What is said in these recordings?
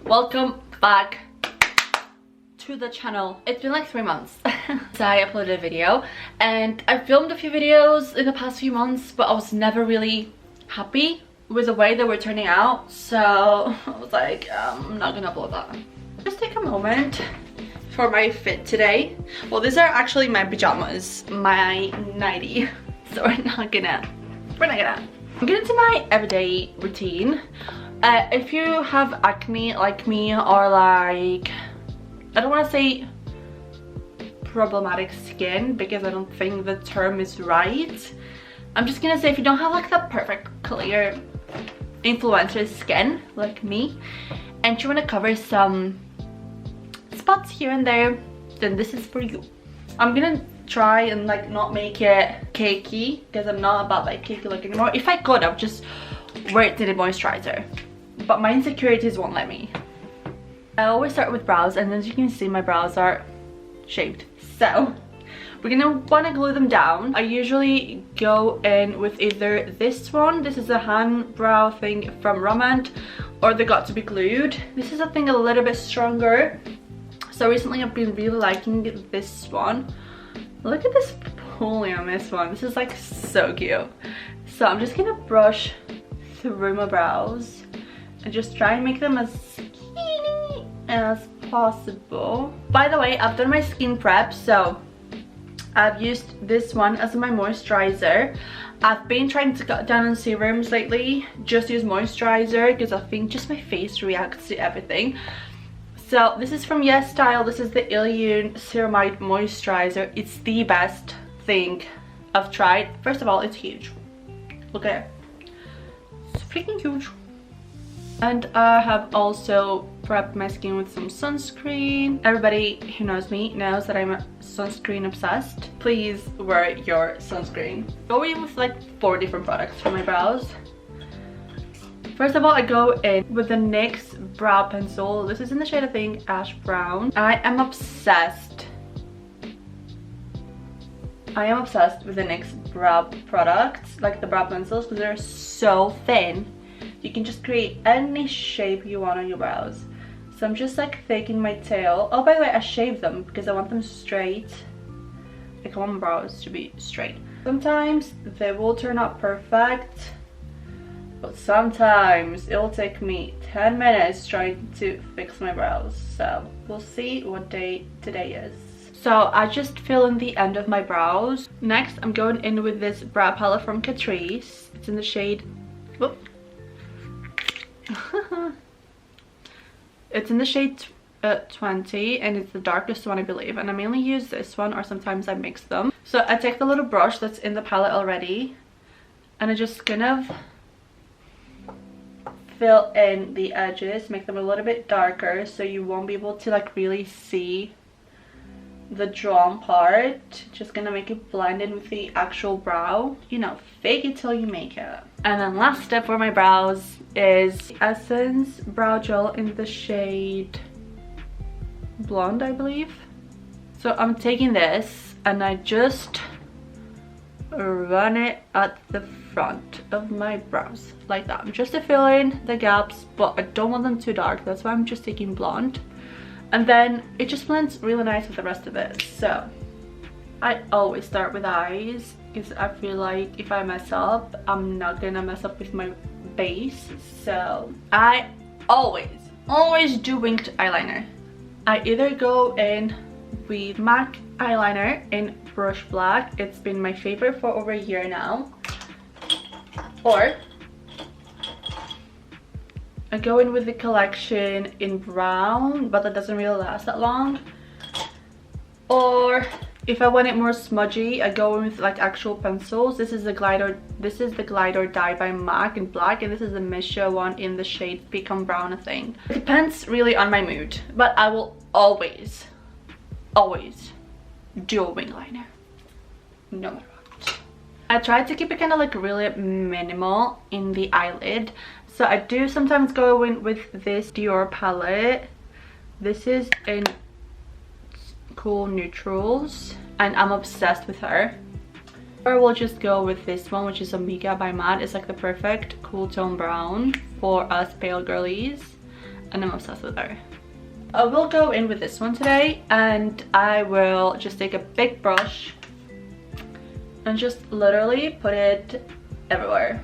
Welcome back to the channel. It's been like 3 months since I uploaded a video, and I filmed a few videos in the past few months, but I was never really happy with the way they were turning out, so I was like, I'm not gonna upload that. Just take a moment for my fit today. Well, these are actually my pajamas, my nightie, so I'm gonna get into my everyday routine. If you have acne like me, or like, I don't want to say problematic skin because I don't think the term is right. I'm just gonna say if you don't have like that perfect clear influencer skin like me, and you want to cover some spots here and there, then this is for you. I'm gonna try and like not make it cakey because I'm not about like cakey look anymore. If I could, I would just wear it in a moisturizer, but my insecurities won't let me. I always start with brows, and as you can see, my brows are shaped, so we're gonna want to glue them down. I usually go in with either this one, this is a hand brow thing from Romand, or they got to be glued. This is I think a little bit stronger, so recently I've been really liking this one. Look at this pooling on this one. This is like so cute. So I'm just gonna brush through my brows and just try and make them as skinny as possible. By the way, I've done my skin prep, so I've used this one as my moisturizer. I've been trying to cut down on serums lately, just use moisturizer because I think just my face reacts to everything. So this is from YesStyle. This is the Ilyun Ceramide Moisturizer. It's the best thing I've tried. First of all, it's huge. Look at it. It's freaking huge. And I have also prepped my skin with some sunscreen. Everybody who knows me knows that I'm sunscreen obsessed. Please wear your sunscreen. Go in with like 4 different products for my brows. First of all, I go in with the NYX brow pencil. This is in the shade, I think, Ash Brown. I am obsessed with the NYX brow products, like the brow pencils, because they're so thin. You can just create any shape you want on your brows. So I'm just like taking my tail. Oh, by the way, I shaved them because I want them straight. Like I want my brows to be straight. Sometimes they will turn out perfect, but sometimes it'll take me 10 minutes trying to fix my brows. So we'll see what day today is. So I just fill in the end of my brows. Next, I'm going in with this brow palette from Catrice. It's in the shade, whoop. It's in the shade 20, and it's the darkest one, I believe, and I mainly use this one, or sometimes I mix them. So I take the little brush that's in the palette already, and I just kind of fill in the edges, make them a little bit darker so you won't be able to like really see the drawn part. Just gonna make it blend in with the actual brow, you know, fake it till you make it. And then last step for my brows is Essence brow gel in the shade Blonde, I believe. So I'm taking this and I just run it at the front of my brows like that, just to fill in the gaps, but I don't want them too dark. That's why I'm just taking Blonde, and then it just blends really nice with the rest of it. So I always start with eyes because I feel like if I mess up, I'm not gonna mess up with my base. So I always do winged eyeliner. I either go in with MAC eyeliner in Brush Black. It's been my favorite for over a year now. Or I go in with the collection in brown, but that doesn't really last that long. Or if I want it more smudgy, I go in with like actual pencils. This is the Glide or Die by MAC in black, and this is the Misha one in the shade Pecan Brown, I think. It depends really on my mood, but I will always do a wing liner, no matter what. I try to keep it kind of like really minimal in the eyelid. So I do sometimes go in with this Dior palette. This is in Cool Neutrals, and I'm obsessed with her. Or we'll just go with this one, which is Amiga by Matte. It's like the perfect cool tone brown for us pale girlies, and I'm obsessed with her. I will go in with this one today, and I will just take a big brush and just literally put it everywhere.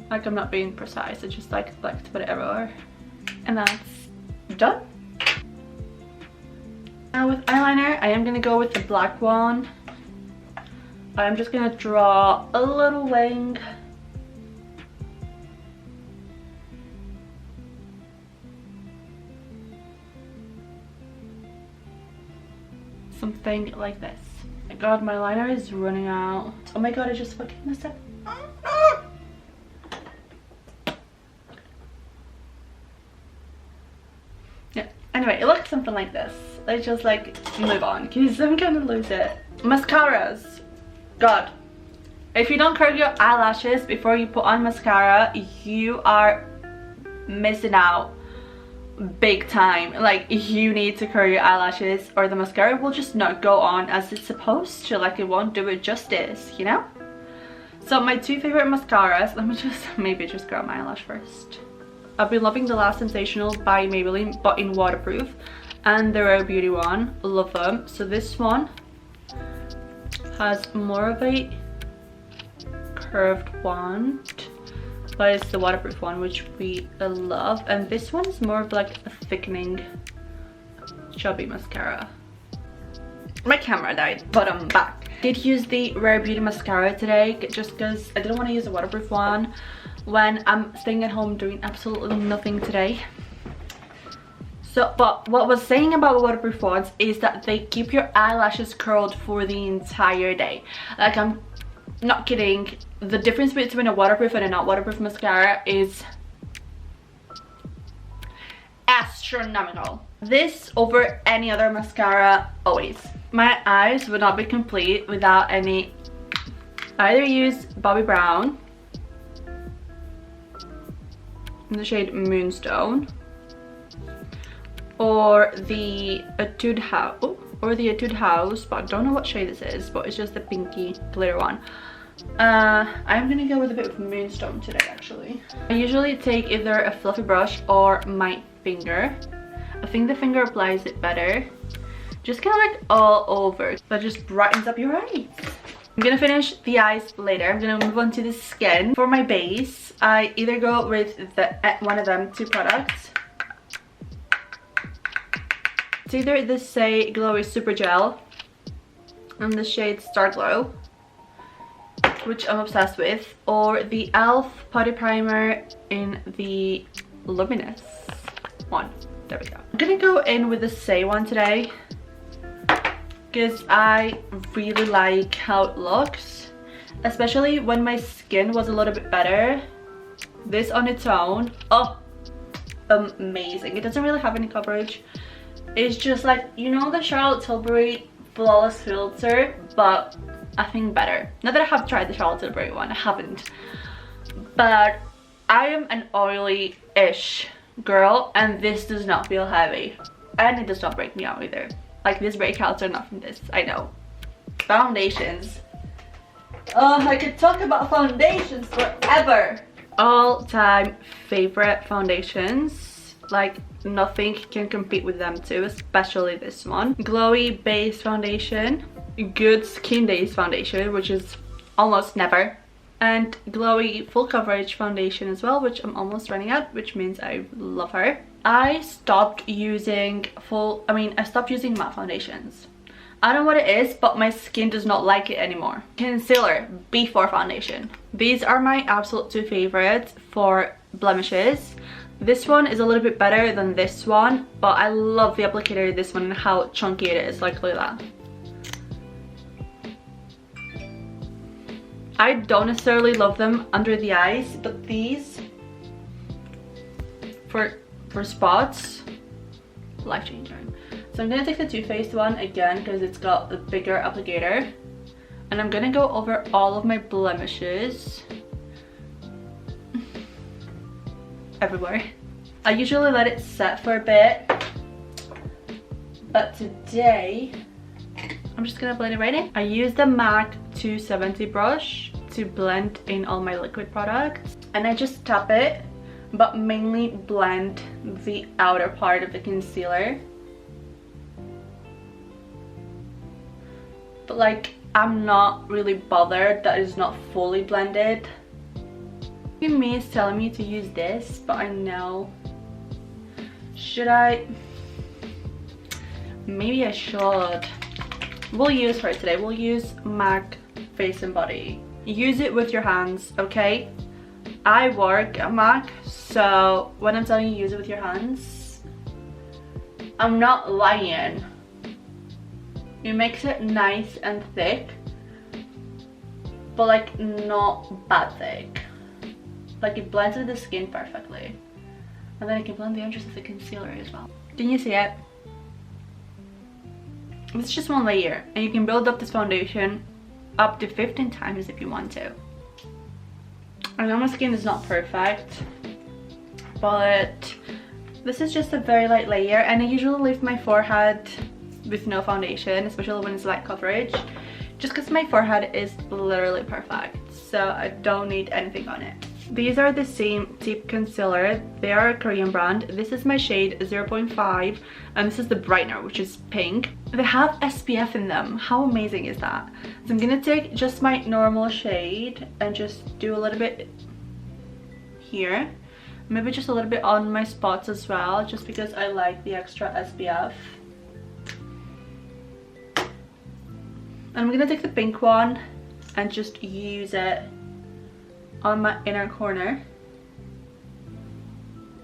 Like, I'm not being precise, I just like to put it everywhere. And that's done. Now with eyeliner, I am gonna go with the black one. I'm just gonna draw a little wing. Something like this. Oh my god, my liner is running out. Oh my god, I just fucking messed up. Yeah, anyway, it looks something like this. Let's just like move on because I'm gonna lose it. Mascaras. God, if you don't curl your eyelashes before you put on mascara, you are missing out big time. Like, you need to curl your eyelashes or the mascara will just not go on as it's supposed to. Like, it won't do it justice, you know? So my two favorite mascaras, let me just maybe just curl my eyelash first. I've been loving the Lash Sensational by Maybelline, but in waterproof, and the Rare Beauty one. Love them. So this one has more of a curved wand, but it's the waterproof one, which we love. And this one is more of like a thickening chubby mascara. My camera died, but I'm back. I did use the Rare Beauty mascara today just because I didn't want to use a waterproof one when I'm staying at home doing absolutely nothing today. So, but what I was saying about waterproof ones is that they keep your eyelashes curled for the entire day. Like, I'm not kidding. The difference between a waterproof and a not waterproof mascara is astronomical. This over any other mascara, always. My eyes would not be complete without any. I either use Bobbi Brown in the shade Moonstone, or the Etude House, but I don't know what shade this is, but it's just the pinky glitter one. I'm gonna go with a bit of Moonstone today, actually. I usually take either a fluffy brush or my finger. I think the finger applies it better. Just kind of like all over. That just brightens up your eyes. I'm gonna finish the eyes later. I'm gonna move on to the skin. For my base, I either go with one of them two products. It's either the Say Glowy Super Gel and the shade Star Glow, which I'm obsessed with, or the e.l.f. Putty Primer in the Luminous one. There we go. I'm gonna go in with the Say one today because I really like how it looks, especially when my skin was a little bit better. This on its own, oh, amazing. It doesn't really have any coverage. It's just like, you know, the Charlotte Tilbury Flawless Filter, but I think better. Not that I have tried the Charlotte Tilbury one, I haven't. But I am an oily-ish girl, and this does not feel heavy. And it does not break me out either. Like, these breakouts are not from this, I know. Foundations. Oh, I could talk about foundations forever. All-time favorite foundations. Like, nothing can compete with them too, especially this one. Glowy Base Foundation, Good Skin Days Foundation, which is almost never, and Glowy Full Coverage Foundation as well, which I'm almost running out, which means I love her. I stopped using matte foundations. I don't know what it is, but my skin does not like it anymore. Concealer before foundation. These are my absolute two favorites for blemishes. This one is a little bit better than this one, but I love the applicator of this one and how chunky it is. Like, look at that. I don't necessarily love them under the eyes, but these for spots, life changing. So I'm gonna take the Too Faced one again because it's got the bigger applicator, and I'm gonna go over all of my blemishes everywhere. I usually let it set for a bit But today, I'm just gonna blend it right in. I use the MAC 270 brush to blend in all my liquid products. And I just tap it, but mainly blend the outer part of the concealer. But like, I'm not really bothered that it's not fully blended. Me is telling me to use this, but I know. Should I? Maybe I should. We'll use her today. We'll use MAC Face and Body. Use it with your hands, okay? I work at MAC, so when I'm telling you use it with your hands, I'm not lying. It makes it nice and thick, but like not bad thick. Like it blends with the skin perfectly. And then I can blend the edges of the concealer as well. Can you see it? It's just one layer, and you can build up this foundation up to 15 times if you want to. I know my skin is not perfect, but this is just a very light layer, and I usually leave my forehead with no foundation, especially when it's light coverage, just because my forehead is literally perfect, so I don't need anything on it. These are the same Tip concealer. They are a Korean brand. This is my shade 0.5, and this is the brightener, which is pink. They have SPF in them. How amazing is that? So I'm gonna take just my normal shade and just do a little bit here, maybe just a little bit on my spots as well, just because I like the extra SPF. And I'm gonna take the pink one and just use it on my inner corner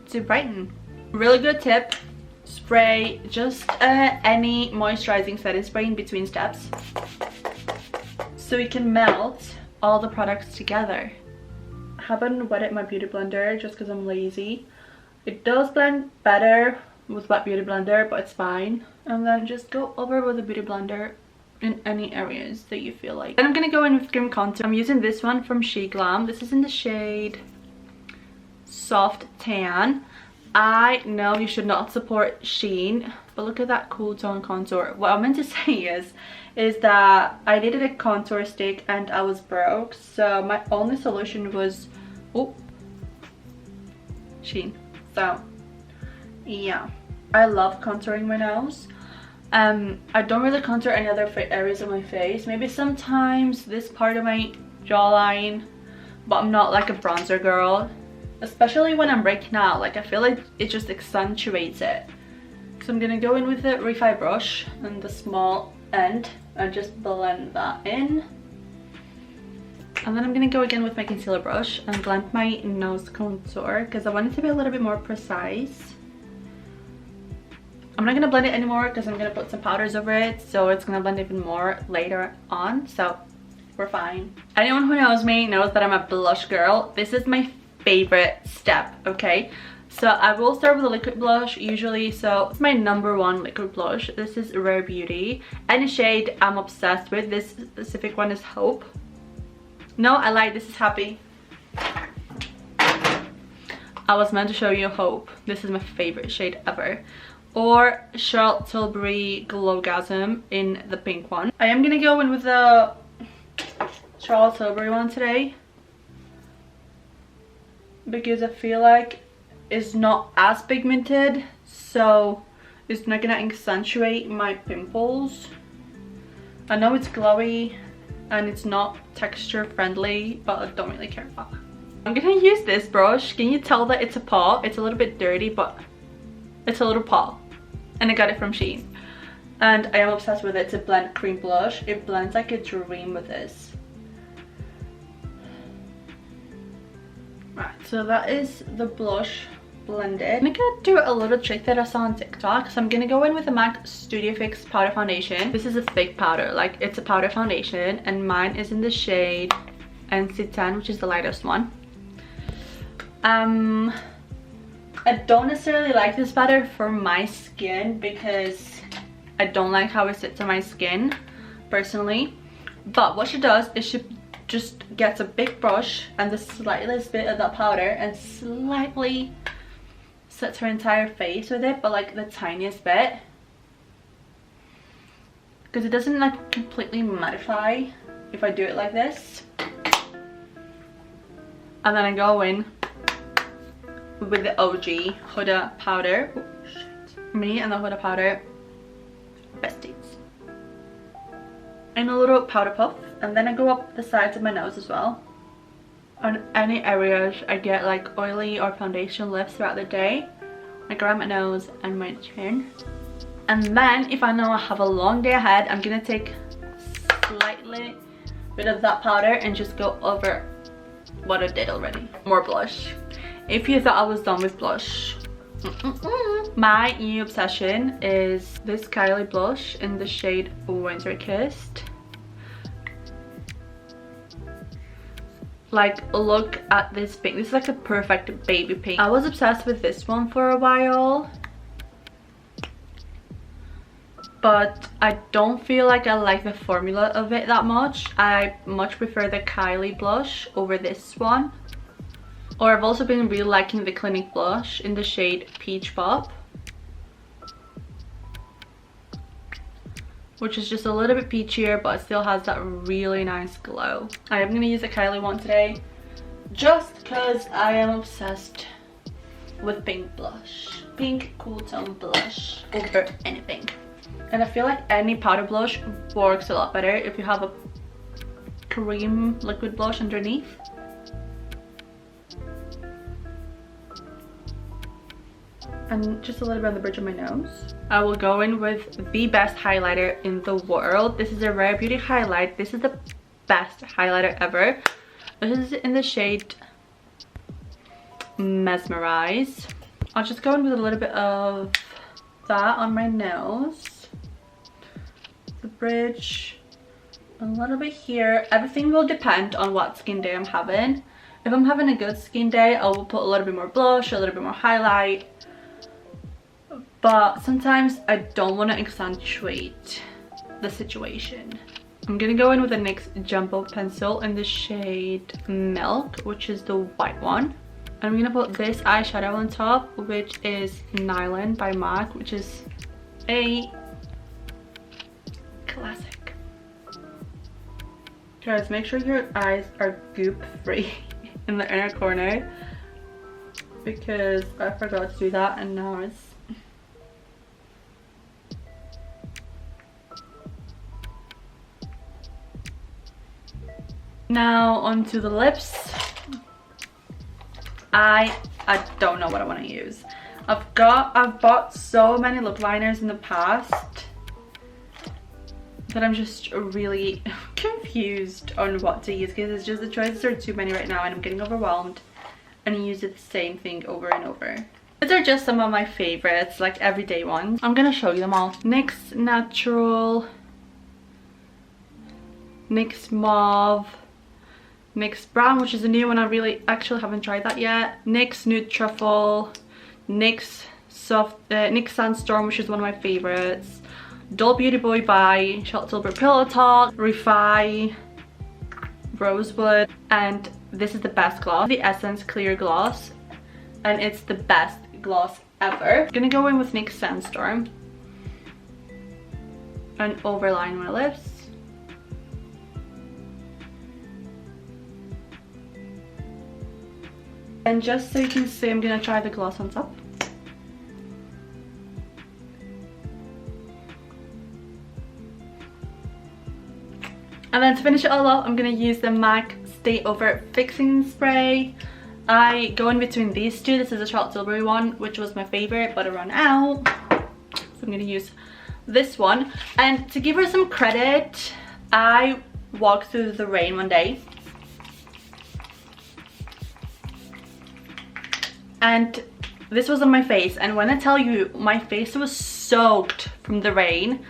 to brighten. Really good tip, spray just any moisturizing setting spray in between steps so you can melt all the products together. I haven't wetted my beauty blender just because I'm lazy. It does blend better with wet beauty blender, but it's fine. And then just go over with the beauty blender in any areas that you feel like. Then I'm gonna go in with cream contour. I'm using this one from She Glam. This is in the shade Soft Tan. I know you should not support Shein, but look at that cool tone contour. What I meant to say is that I needed a contour stick and I was broke, so my only solution was Shein. So yeah, I love contouring my nose. I don't really contour any other areas of my face. Maybe sometimes this part of my jawline, but I'm not like a bronzer girl, especially when I'm breaking out. Like I feel like it just accentuates it. So I'm gonna go in with the Refi brush and the small end and just blend that in. And then I'm gonna go again with my concealer brush and blend my nose contour because I want it to be a little bit more precise. I'm not gonna blend it anymore because I'm gonna put some powders over it, so it's gonna blend even more later on, so we're fine. Anyone who knows me knows that I'm a blush girl. This is my favorite step, okay? So I will start with a liquid blush usually, so it's my #1 liquid blush. This is Rare Beauty. Any shade I'm obsessed with. This specific one is Hope. No, I lied, this is Happy. I was meant to show you Hope. This is my favorite shade ever. Or Charlotte Tilbury Glowgasm in the pink one. I am gonna go in with the Charlotte Tilbury one today because I feel like it's not as pigmented, so it's not gonna accentuate my pimples. I know it's glowy and it's not texture friendly, but I don't really care about that. I'm gonna use this brush. Can you tell that it's a paw? It's a little bit dirty, but it's a little paw. And I got it from Shein. And I am obsessed with it to blend cream blush. It blends like a dream with this. Right, so that is the blush blended. I'm gonna do a little trick that I saw on TikTok. So I'm gonna go in with the MAC Studio Fix powder foundation. This is a thick powder, like it's a powder foundation, and mine is in the shade NC10, which is the lightest one. I don't necessarily like this powder for my skin because I don't like how it sits on my skin personally. But what she does is she just gets a big brush and the slightest bit of that powder and slightly sets her entire face with it, but like the tiniest bit. because it doesn't like completely mattify if I do it like this. And then I go in with the OG Huda powder. Oh, shit. Me and the Huda powder besties. And a little powder puff, and then I go up the sides of my nose as well. On any areas I get like oily or foundation lifts throughout the day, like around my nose and my chin. And then if I know I have a long day ahead, I'm gonna take slightly bit of that powder and just go over what I did already. More blush. If you thought I was done with blush, my new obsession is this Kylie blush in the shade Winter Kissed. Like, look at this pink. This is like a perfect baby pink. I was obsessed with this one for a while, but I don't feel like I like the formula of it that much. I much prefer the Kylie blush over this one. Or I've also been really liking the Clinique blush in the shade Peach Pop, which is just a little bit peachier, but it still has that really nice glow. I am going to use the Kylie one today, just because I am obsessed with pink blush. Pink cool tone blush over anything. And I feel like any powder blush works a lot better if you have a cream liquid blush underneath. And just a little bit on the bridge of my nose. I will go in with the best highlighter in the world. This is a Rare Beauty highlight. This is the best highlighter ever. This is in the shade Mesmerize. I'll just go in with a little bit of that on my nose, the bridge, a little bit here. Everything will depend on what skin day I'm having. If I'm having a good skin day, I will put a little bit more blush, a little bit more highlight. But sometimes I don't want to accentuate the situation. I'm gonna go in with the NYX Jumbo pencil in the shade Milk, which is the white one. I'm gonna put this eyeshadow on top, which is Nylon by MAC, which is a classic. Guys, make sure your eyes are goop free in the inner corner, because I forgot to do that and now it's now onto the lips. I don't know what I want to use. I've bought so many lip liners in the past that I'm just really confused on what to use, because it's just the choices are too many right now and I'm getting overwhelmed and I use the same thing over and over. These are just some of my favorites, like everyday ones. I'm gonna show you them all. NYX Natural, NYX Mauve, NYX Brown, which is a new one. I actually haven't tried that yet. NYX Nude Truffle, NYX NYX Sandstorm, which is one of my favorites. Dull Beauty Boy by Charlotte Tilbury Pillow Talk, Refi, Rosewood, and this is the best gloss, the Essence Clear Gloss, and it's the best gloss ever. I'm gonna go in with NYX Sandstorm and overline my lips. And just so you can see, I'm gonna try the gloss on top. And then to finish it all off, I'm gonna use the MAC Stay Over Fixing Spray. I go in between these two. This is a Charlotte Tilbury one, which was my favorite, but I ran out. So I'm gonna use this one. And to give her some credit, I walked through the rain one day. And this was on my face, and when I tell you my face was soaked from the rain,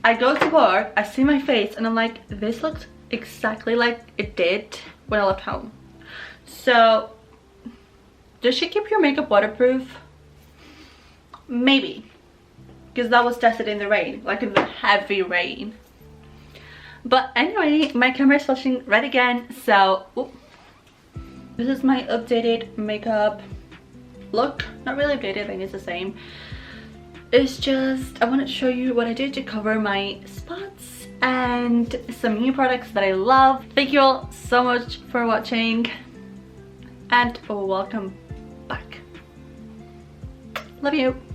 I go to work, I see my face, and I'm like, this looks exactly like it did when I left home. So, does she keep your makeup waterproof? Maybe, because that was tested in the rain, like in the heavy rain. But anyway, my camera is flashing red again, so this is my updated makeup look. Not really updated, I think it's the same. is just I wanted to show you what I did to cover my spots and some new products that I love. Thank you all so much for watching and welcome back. Love you.